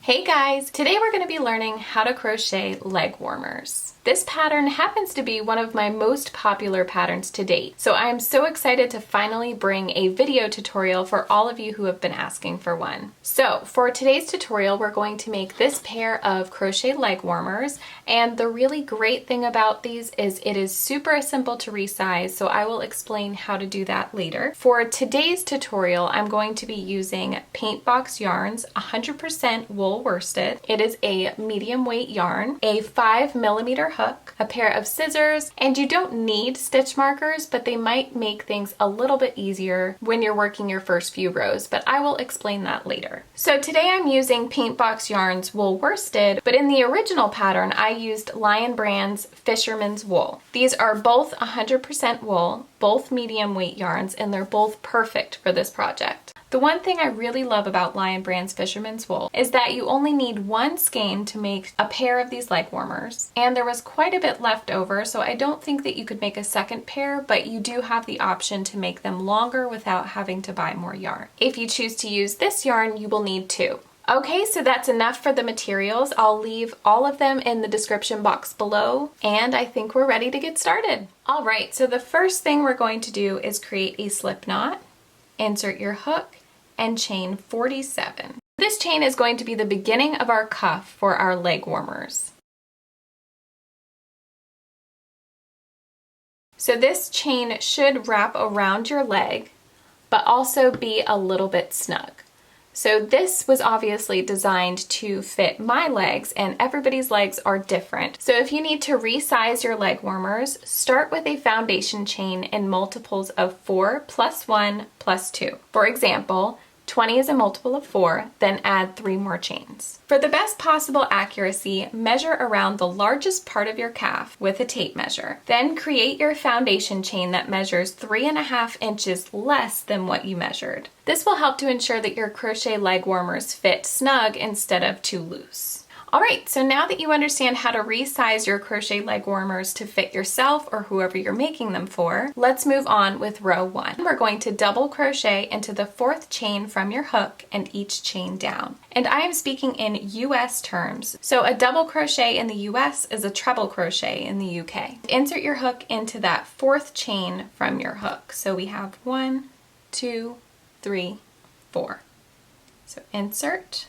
Hey guys! Today we're going to be learning how to crochet leg warmers. This pattern happens to be one of my most popular patterns to date, so I am so excited to finally bring a video tutorial for all of you who have been asking for one. So for today's tutorial, we're going to make this pair of crochet leg warmers, and the really great thing about these is it is super simple to resize, so I will explain how to do that later. For today's tutorial, I'm going to be using Paint Box yarns, 100% wool worsted. It is a medium weight yarn, a 5mm hook, a pair of scissors, and you don't need stitch markers, but they might make things a little bit easier when you're working your first few rows, but I will explain that later. So today I'm using Paint Box yarns wool worsted, but in the original pattern I used Lion Brand's Fisherman's Wool. These are both 100% wool, both medium weight yarns, and they're both perfect for this project. The one thing I really love about Lion Brand's Fisherman's Wool is that you only need one skein to make a pair of these leg warmers, and there was quite a bit left over, so I don't think that you could make a second pair, but you do have the option to make them longer without having to buy more yarn. If you choose to use this yarn, you will need two. Okay, so that's enough for the materials. I'll leave all of them in the description box below, and I think we're ready to get started. All right, so the first thing we're going to do is create a slip knot, insert your hook, and chain 47. This chain is going to be the beginning of our cuff for our leg warmers. So this chain should wrap around your leg, but also be a little bit snug. So this was obviously designed to fit my legs, and everybody's legs are different. So if you need to resize your leg warmers, start with a foundation chain in multiples of 4 plus 1 plus 2. For example, 20 is a multiple of 4, then add 3 more chains. For the best possible accuracy, measure around the largest part of your calf with a tape measure. Then create your foundation chain that measures 3.5 inches less than what you measured. This will help to ensure that your crochet leg warmers fit snug instead of too loose. Alright, so now that you understand how to resize your crochet leg warmers to fit yourself or whoever you're making them for, let's move on with row 1. We're going to double crochet into the 4th chain from your hook and each chain down. And I am speaking in US terms, so a double crochet in the US is a treble crochet in the UK. Insert your hook into that 4th chain from your hook. So we have 1, 2, 3, 4. So insert,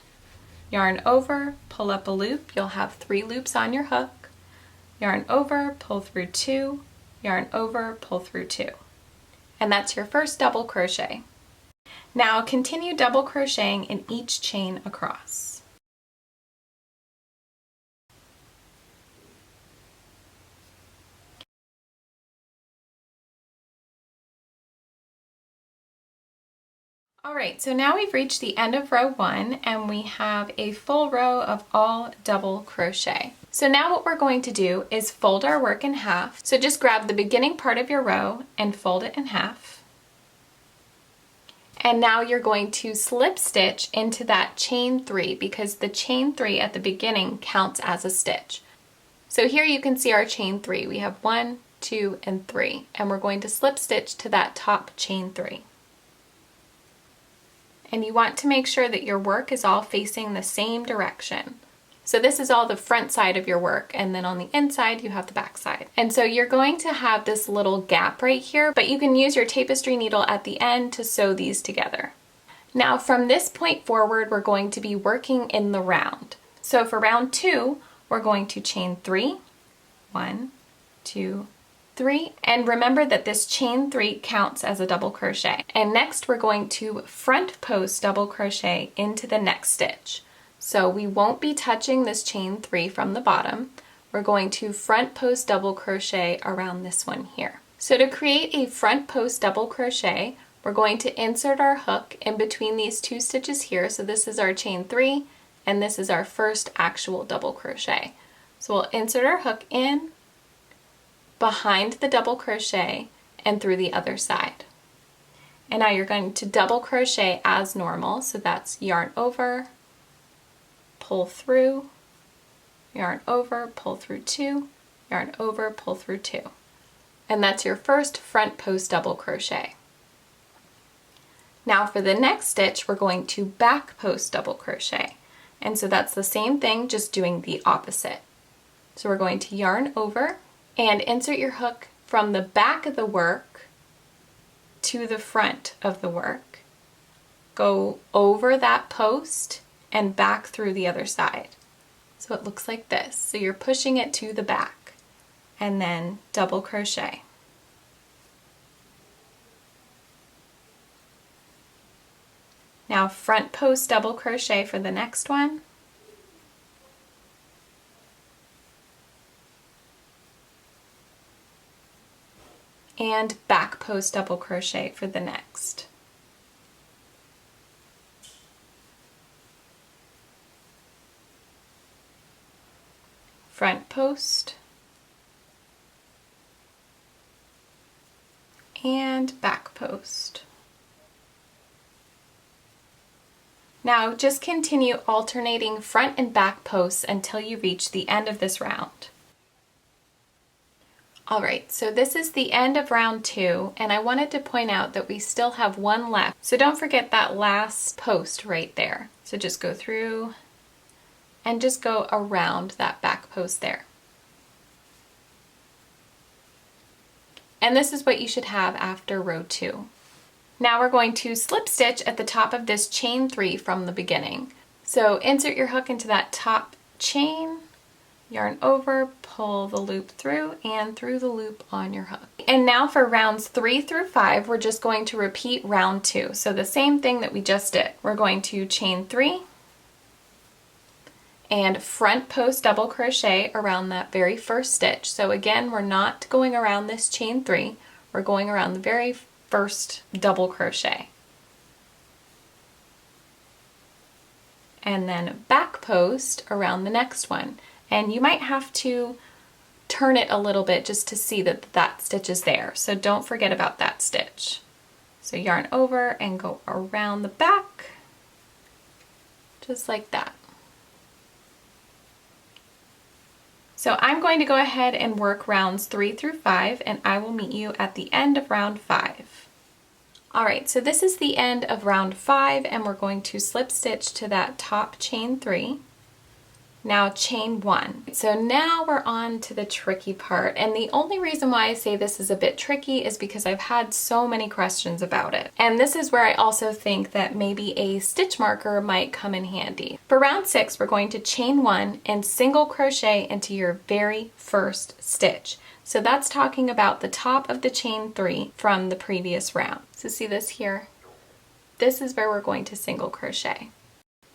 yarn over, pull up a loop, you'll have 3 loops on your hook, yarn over, pull through 2, yarn over, pull through 2. And that's your first double crochet. Now continue double crocheting in each chain across. Alright, so now we've reached the end of row 1 and we have a full row of all double crochet. So now what we're going to do is fold our work in half. So just grab the beginning part of your row and fold it in half. And now you're going to slip stitch into that chain 3 because the chain 3 at the beginning counts as a stitch. So here you can see our chain 3. We have 1, 2, and 3, and we're going to slip stitch to that top chain 3. And you want to make sure that your work is all facing the same direction. So this is all the front side of your work, and then on the inside you have the back side. And so you're going to have this little gap right here, but you can use your tapestry needle at the end to sew these together. Now from this point forward, we're going to be working in the round. So for round 2, we're going to chain 3, 1, 2, 3, and remember that this chain 3 counts as a double crochet. And next we're going to front post double crochet into the next stitch. So we won't be touching this chain 3 from the bottom. We're going to front post double crochet around this one here. So to create a front post double crochet, we're going to insert our hook in between these 2 stitches here. So this is our chain 3 and this is our first actual double crochet. So we'll insert our hook in, behind the double crochet, and through the other side. And now you're going to double crochet as normal, so that's yarn over, pull through, yarn over, pull through 2, yarn over, pull through 2. And that's your first front post double crochet. Now for the next stitch, we're going to back post double crochet. And so that's the same thing, just doing the opposite. So we're going to yarn over and insert your hook from the back of the work to the front of the work. Go over that post and back through the other side. So it looks like this. So you're pushing it to the back and then double crochet. Now front post double crochet for the next one. And back post double crochet for the next. Front post and back post. Now just continue alternating front and back posts until you reach the end of this round. Alright, so this is the end of round 2, and I wanted to point out that we still have one left. So don't forget that last post right there. So just go through and just go around that back post there. And this is what you should have after row 2. Now we're going to slip stitch at the top of this chain 3 from the beginning. So insert your hook into that top chain, yarn over, pull the loop through, and through the loop on your hook. And now for rounds 3 through 5, we're just going to repeat round 2. So the same thing that we just did. We're going to chain 3 and front post double crochet around that very first stitch. So again, we're not going around this chain 3, we're going around the very first double crochet. And then back post around the next one. And you might have to turn it a little bit just to see that that stitch is there. So don't forget about that stitch. So yarn over and go around the back, just like that. So I'm going to go ahead and work rounds 3 through 5, and I will meet you at the end of round 5. Alright, so this is the end of round 5, and we're going to slip stitch to that top chain 3. Now chain 1. So now we're on to the tricky part, and the only reason why I say this is a bit tricky is because I've had so many questions about it. And this is where I also think that maybe a stitch marker might come in handy. For round 6, we're going to chain 1 and single crochet into your very first stitch. So that's talking about the top of the chain 3 from the previous round. So see this here? This is where we're going to single crochet.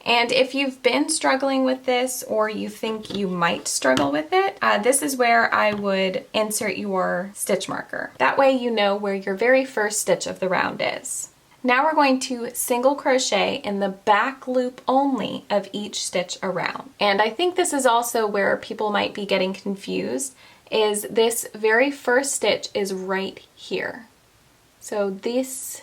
And if you've been struggling with this, or you think you might struggle with it, this is where I would insert your stitch marker. That way you know where your very first stitch of the round is. Now we're going to single crochet in the back loop only of each stitch around. And I think this is also where people might be getting confused, is this very first stitch is right here. So this,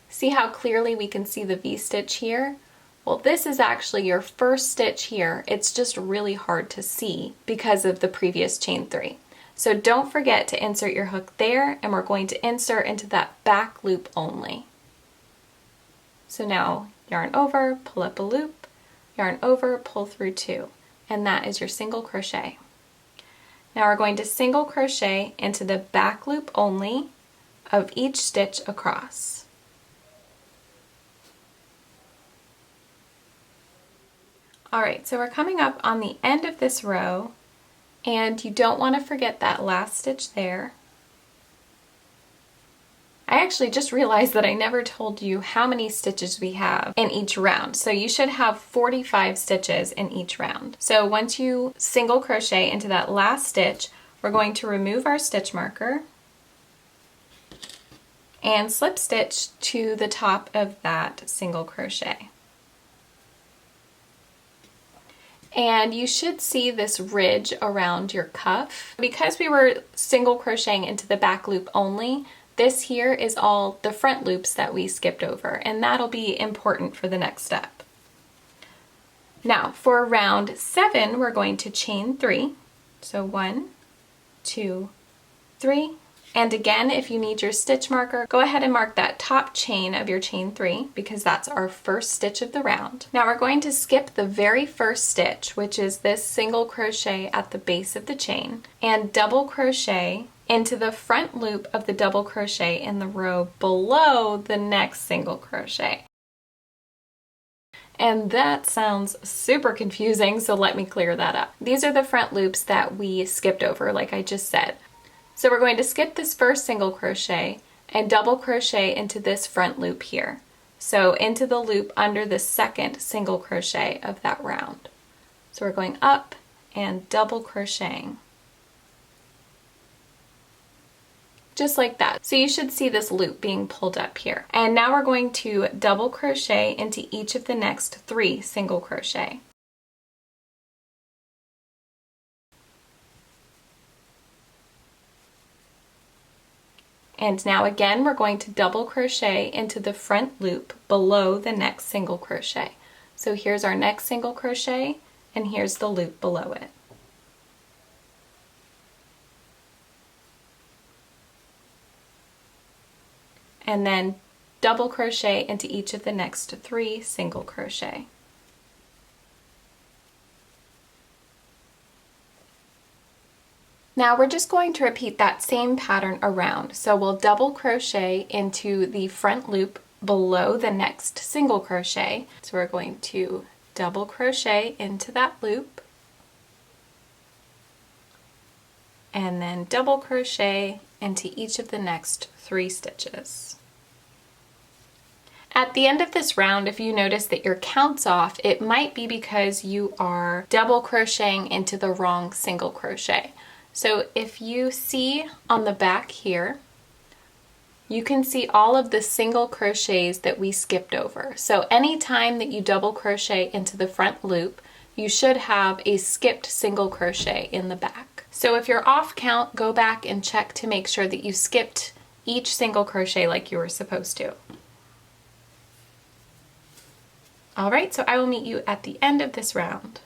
see how clearly we can see the V-stitch here? Well, this is actually your first stitch here. It's just really hard to see because of the previous chain 3. So don't forget to insert your hook there, and we're going to insert into that back loop only. So now yarn over, pull up a loop, yarn over, pull through 2, and that is your single crochet. Now we're going to single crochet into the back loop only of each stitch across. Alright, so we're coming up on the end of this row, and you don't want to forget that last stitch there. I actually just realized that I never told you how many stitches we have in each round. So you should have 45 stitches in each round. So once you single crochet into that last stitch, we're going to remove our stitch marker and slip stitch to the top of that single crochet. And you should see this ridge around your cuff. Because we were single crocheting into the back loop only, this here is all the front loops that we skipped over, and that'll be important for the next step. Now for round 7, we're going to chain 3. So 1, 2, 3, And again, if you need your stitch marker, go ahead and mark that top chain of your chain 3 because that's our first stitch of the round. Now we're going to skip the very first stitch, which is this single crochet at the base of the chain, and double crochet into the front loop of the double crochet in the row below the next single crochet. And that sounds super confusing, so let me clear that up. These are the front loops that we skipped over, like I just said. So we're going to skip this first single crochet and double crochet into this front loop here. So into the loop under the second single crochet of that round. So we're going up and double crocheting. Just like that. So you should see this loop being pulled up here. And now we're going to double crochet into each of the next 3 single crochet. And now again, we're going to double crochet into the front loop below the next single crochet. So here's our next single crochet, and here's the loop below it. And then double crochet into each of the next 3 single crochet. Now we're just going to repeat that same pattern around. So we'll double crochet into the front loop below the next single crochet. So we're going to double crochet into that loop and then double crochet into each of the next 3 stitches. At the end of this round, if you notice that your count's off, it might be because you are double crocheting into the wrong single crochet. So if you see on the back here, you can see all of the single crochets that we skipped over. So anytime that you double crochet into the front loop, you should have a skipped single crochet in the back. So if you're off count, go back and check to make sure that you skipped each single crochet like you were supposed to. All right, so I will meet you at the end of this round.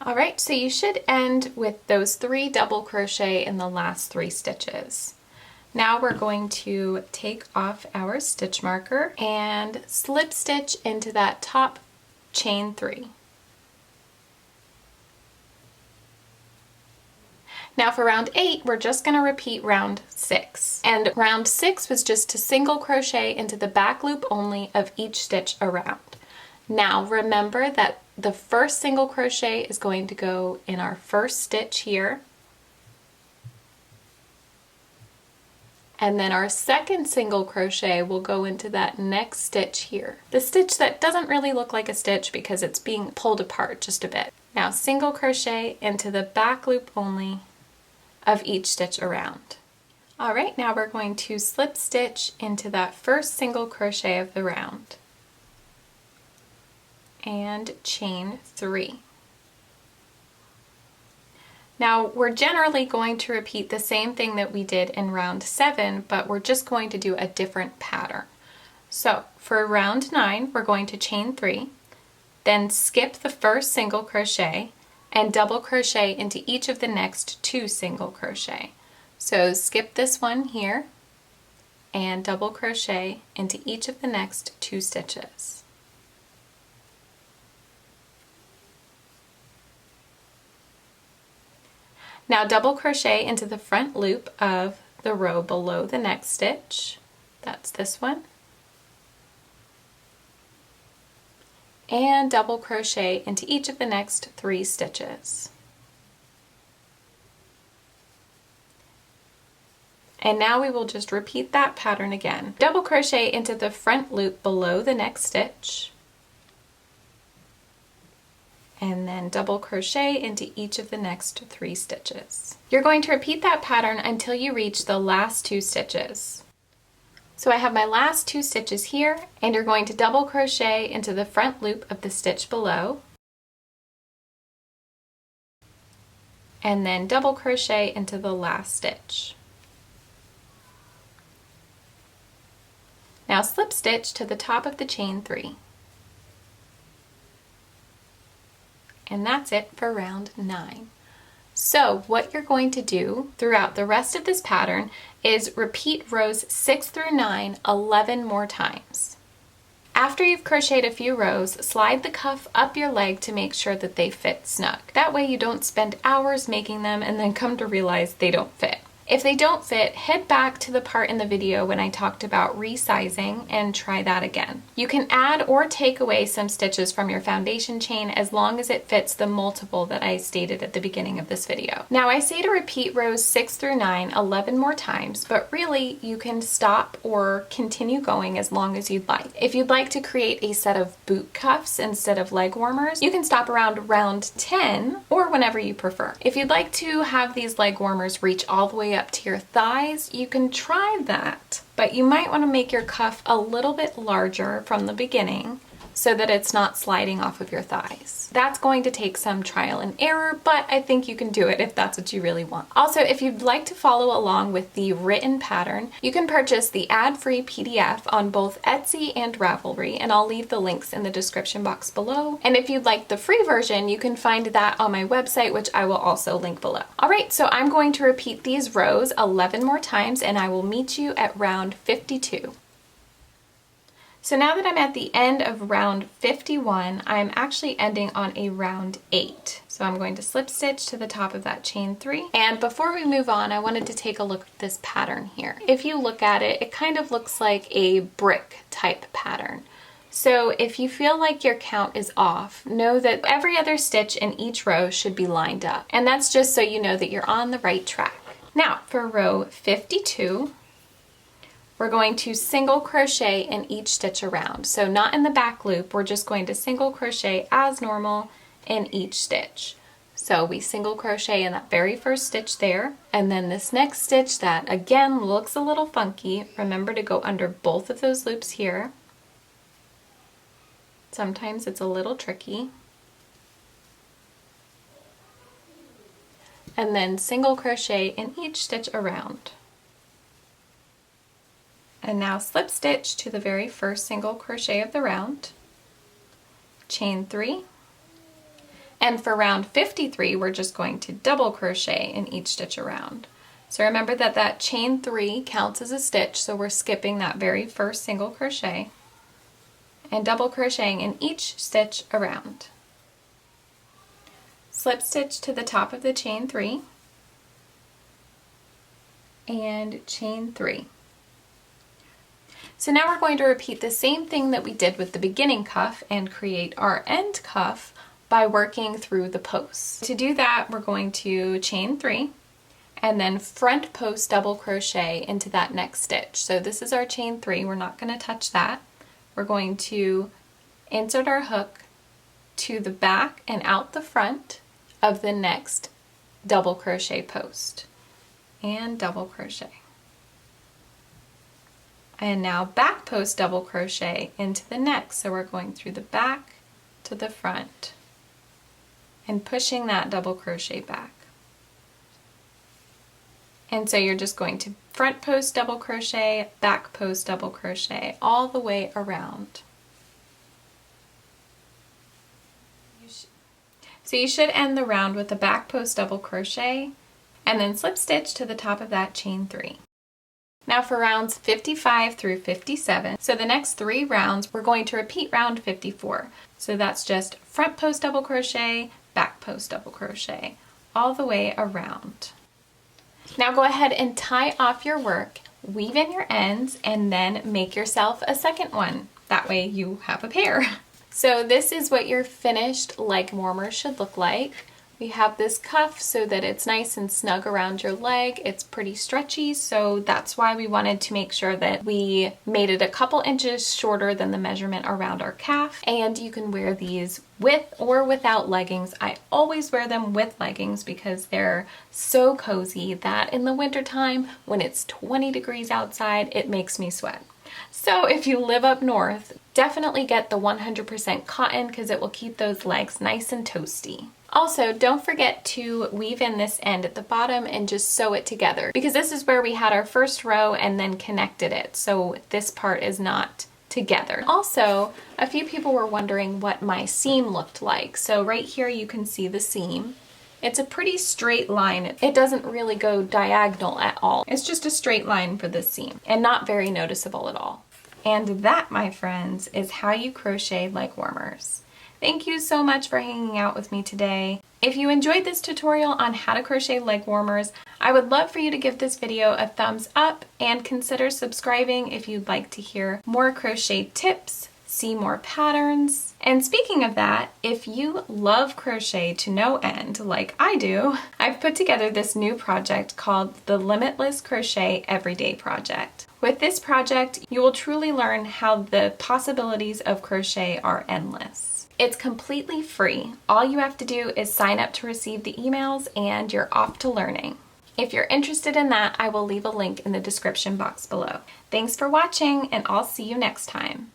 All right, so you should end with those 3 double crochet in the last 3 stitches. Now we're going to take off our stitch marker and slip stitch into that top chain 3. Now for round 8, we're just going to repeat round 6. And round 6 was just to single crochet into the back loop only of each stitch around. Now remember that the first single crochet is going to go in our first stitch here. And then our second single crochet will go into that next stitch here. The stitch that doesn't really look like a stitch because it's being pulled apart just a bit. Now single crochet into the back loop only of each stitch around. All right, now we're going to slip stitch into that first single crochet of the round and chain 3. Now we're generally going to repeat the same thing that we did in round 7, but we're just going to do a different pattern. So for round 9, we're going to chain 3, then skip the first single crochet and double crochet into each of the next 2 single crochet. So skip this one here and double crochet into each of the next 2 stitches. Now double crochet into the front loop of the row below the next stitch. That's this one. And double crochet into each of the next 3 stitches. And now we will just repeat that pattern again. Double crochet into the front loop below the next stitch. And then double crochet into each of the next 3 stitches. You're going to repeat that pattern until you reach the last 2 stitches. So I have my last 2 stitches here, and you're going to double crochet into the front loop of the stitch below, and then double crochet into the last stitch. Now slip stitch to the top of the chain 3. And that's it for round 9. So what you're going to do throughout the rest of this pattern is repeat rows 6 through 9 11 more times. After you've crocheted a few rows, slide the cuff up your leg to make sure that they fit snug. That way you don't spend hours making them and then come to realize they don't fit. If they don't fit, head back to the part in the video when I talked about resizing and try that again. You can add or take away some stitches from your foundation chain as long as it fits the multiple that I stated at the beginning of this video. Now I say to repeat rows 6 through 9 11 more times, but really you can stop or continue going as long as you'd like. If you'd like to create a set of boot cuffs instead of leg warmers, you can stop around round 10 or whenever you prefer. If you'd like to have these leg warmers reach all the way up to your thighs, you can try that, but you might want to make your cuff a little bit larger from the beginning so that it's not sliding off of your thighs. That's going to take some trial and error, but I think you can do it if that's what you really want. Also, if you'd like to follow along with the written pattern, you can purchase the ad-free PDF on both Etsy and Ravelry, and I'll leave the links in the description box below. And if you'd like the free version, you can find that on my website, which I will also link below. All right, so I'm going to repeat these rows 11 more times, and I will meet you at round 52. So now that I'm at the end of round 51, I'm actually ending on a round 8. So I'm going to slip stitch to the top of that chain 3. And before we move on, I wanted to take a look at this pattern here. If you look at it, it kind of looks like a brick type pattern. So if you feel like your count is off, know that every other stitch in each row should be lined up. And that's just so you know that you're on the right track. Now for row 52, we're going to single crochet in each stitch around. So not in the back loop, we're just going to single crochet as normal in each stitch. So we single crochet in that very first stitch there, and then this next stitch that again looks a little funky, remember to go under both of those loops here. Sometimes it's a little tricky. And then single crochet in each stitch around. And now slip stitch to the very first single crochet of the round, chain 3, and for round 53 we're just going to double crochet in each stitch around. So remember that that chain 3 counts as a stitch, so we're skipping that very first single crochet and double crocheting in each stitch around. Slip stitch to the top of the chain 3 and chain 3. So now we're going to repeat the same thing that we did with the beginning cuff and create our end cuff by working through the posts. To do that, we're going to chain 3 and then front post double crochet into that next stitch. So this is our chain 3, we're not going to touch that. We're going to insert our hook to the back and out the front of the next double crochet post and double crochet. And now back post double crochet into the next. So we're going through the back to the front and pushing that double crochet back. And so you're just going to front post double crochet, back post double crochet all the way around. So you should end the round with a back post double crochet and then slip stitch to the top of that chain 3. Now for rounds 55 through 57, so the next 3 rounds, we're going to repeat round 54. So that's just front post double crochet, back post double crochet, all the way around. Now go ahead and tie off your work, weave in your ends, and then make yourself a second one. That way you have a pair. So this is what your finished leg warmer should look like. We have this cuff so that it's nice and snug around your leg. It's pretty stretchy, so that's why we wanted to make sure that we made it a couple inches shorter than the measurement around our calf. And you can wear these with or without leggings. I always wear them with leggings because they're so cozy that in the wintertime, when it's 20 degrees outside, it makes me sweat. So if you live up north, definitely get the 100% cotton because it will keep those legs nice and toasty. Also, don't forget to weave in this end at the bottom and just sew it together because this is where we had our first row and then connected it. So this part is not together. Also, a few people were wondering what my seam looked like. So right here you can see the seam. It's a pretty straight line. It doesn't really go diagonal at all. It's just a straight line for this seam and not very noticeable at all. And that, my friends, is how you crochet leg warmers. Thank you so much for hanging out with me today. If you enjoyed this tutorial on how to crochet leg warmers, I would love for you to give this video a thumbs up and consider subscribing if you'd like to hear more crochet tips, see more patterns. And speaking of that, if you love crochet to no end like I do, I've put together this new project called the Limitless Crochet Everyday Project. With this project, you will truly learn how the possibilities of crochet are endless. It's completely free. All you have to do is sign up to receive the emails and you're off to learning. If you're interested in that, I will leave a link in the description box below. Thanks for watching, and I'll see you next time.